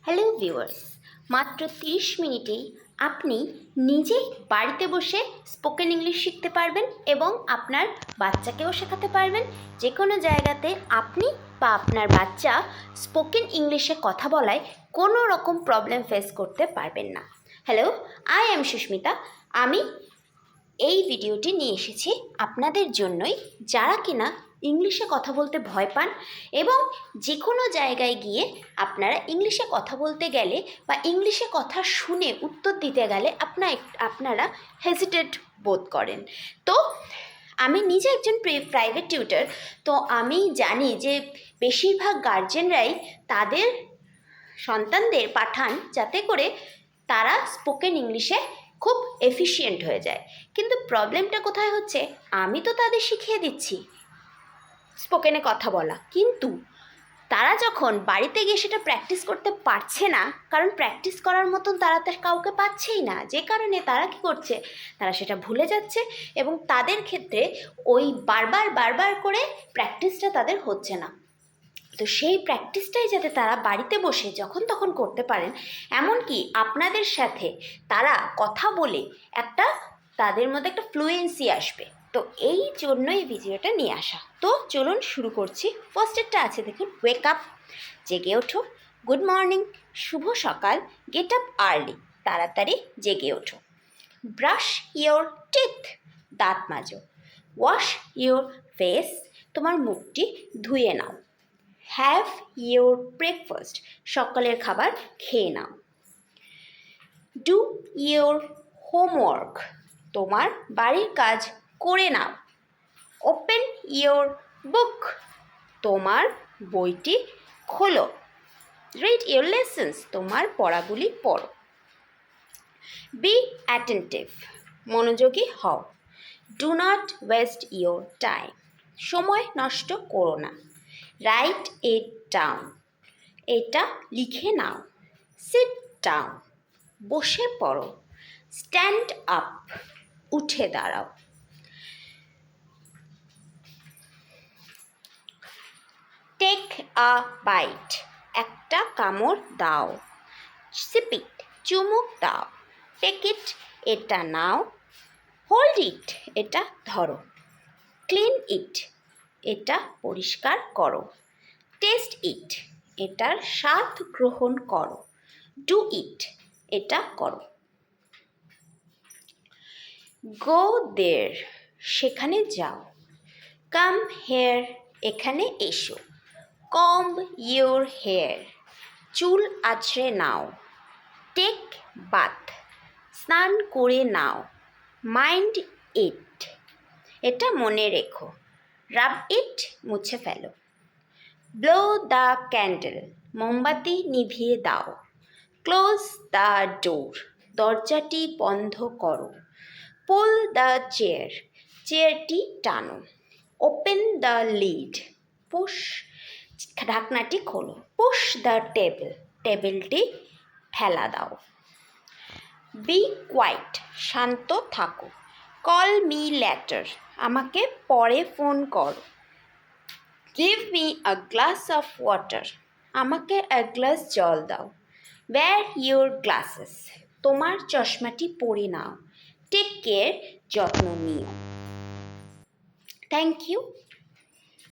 Hello viewers, মাত্র 30 মিনিটেই আপনি নিজেই বাড়িতে বসে স্পোকেন ইংলিশ শিখতে পারবেন এবং আপনার বাচ্চাকেও শেখাতে পারবেন। যে কোনো জায়গাতে আপনি বা আপনার বাচ্চা স্পোকেন ইংলিশে কথা বলায় কোনো রকম প্রবলেম ফেস করতে পারবেন না। Hello, I am Sushmita. আমি এই ভিডিওটি নিয়ে এসেছি আপনাদের জন্যই, যারা কিনা ইংলিশে কথা বলতে ভয় পান এবং যে কোনো জায়গায় গিয়ে আপনারা ইংলিশে কথা বলতে গেলে বা ইংলিশে কথা শুনে উত্তর দিতে গেলে আপনারা হেজিটেট বোধ করেন। তো আমি নিজে একজন প্রাইভেট টিউটর, তো আমি জানি যে বেশিরভাগ গার্জেনরাই তাদের সন্তানদের পাঠান যাতে করে তারা স্পোকেন ইংলিশে খুব এফিশিয়েন্ট হয়ে যায়। কিন্তু প্রবলেমটা কোথায় হচ্ছে, আমি তো তাদের শিখিয়ে দিচ্ছি স্পোকেনে কথা বলা, কিন্তু তারা যখন বাড়িতে গিয়ে সেটা প্র্যাকটিস করতে পারছে না, কারণ প্র্যাকটিস করার মতন তারা তার কাউকে পাচ্ছেই না, যে কারণে তারা কী করছে, তারা সেটা ভুলে যাচ্ছে এবং তাদের ক্ষেত্রে ওই বারবার করে প্র্যাকটিসটা তাদের হচ্ছে না। তো সেই প্র্যাকটিসটাই যাতে তারা বাড়িতে বসে যখন তখন করতে পারেন, এমনকি আপনাদের সাথে তারা কথা বলে তাদের মধ্যে একটা ফ্লুয়েন্সি আসবে। তো এই জন্যই ভিডিওটা নিয়ে আসা। তো চলুন শুরু করছি। ফার্স্টেরটা আছে, দেখুন, ওয়েক আপ, জেগে ওঠো। গুড মর্নিং, শুভ সকাল। গেট আপ আর্লি, তাড়াতাড়ি জেগে ওঠো। ব্রাশ ইয়োর টিথ, দাঁত মাজো। ওয়াশ ইয়োর ফেস, তোমার মুখটি ধুয়ে নাও। হ্যাভ ইয়োর ব্রেকফাস্ট, সকালের খাবার খেয়ে নাও। ডু ইয়োর হোমওয়ার্ক, তোমার বাড়ির কাজ করে নাও। ওপেন ইয়োর বুক, তোমার বইটি খোলো। রিড ইয়োর লেসন্স, তোমার পড়াগুলি পড়ো। বি অ্যাটেন্টিভ, মনোযোগী হও। Do not waste your time, সময় নষ্ট করো না। রাইট ইট ডাউন, এটা লিখে নাও। সিট ডাউন, বসে পড়ো। স্ট্যান্ড আপ, উঠে দাঁড়াও। টেক আ বাইট, একটা কামড় দাও। সিপ ইট, চুমুক দাও। টেক ইট, এটা নাও। হোল্ড ইট, এটা ধরো। ক্লিন ইট, এটা পরিষ্কার করো। টেস্ট ইট, এটার স্বাদ গ্রহণ করো। ডু ইট, এটা করো। গো দেয়ার, সেখানে যাও। কাম হেয়ার, এখানে এসো। কম্ব ইয়োর হেয়ার, চুল আঁচড়ে নাও। টেক বাথ, স্নান করে নাও। মাইন্ড ইট, এটা মনে রেখো। রাব ইট, মুছে ফেলো। ব্লো দ্য ক্যান্ডেল, মোমবাতি নিভিয়ে দাও। ক্লোজ দ্য ডোর, দরজাটি বন্ধ করো। পুল দ্য চেয়ার, চেয়ারটি টানো। ওপেন দ্য লিড, ঢাকনাটি খোলো। পুশ দ্য টেবিল, টেবিলটি ফেলা দাও। বি কোয়াইট, শান্ত থাকো। কল মি লেটার, আমাকে পরে ফোন করো। Give me a glass of water, আমাকে এক গ্লাস জল দাও। ওয়্যার ইয়োর গ্লাসেস, তোমার চশমাটি পরে নাও। টেক কেয়ার, যত্ন নিও। Thank you.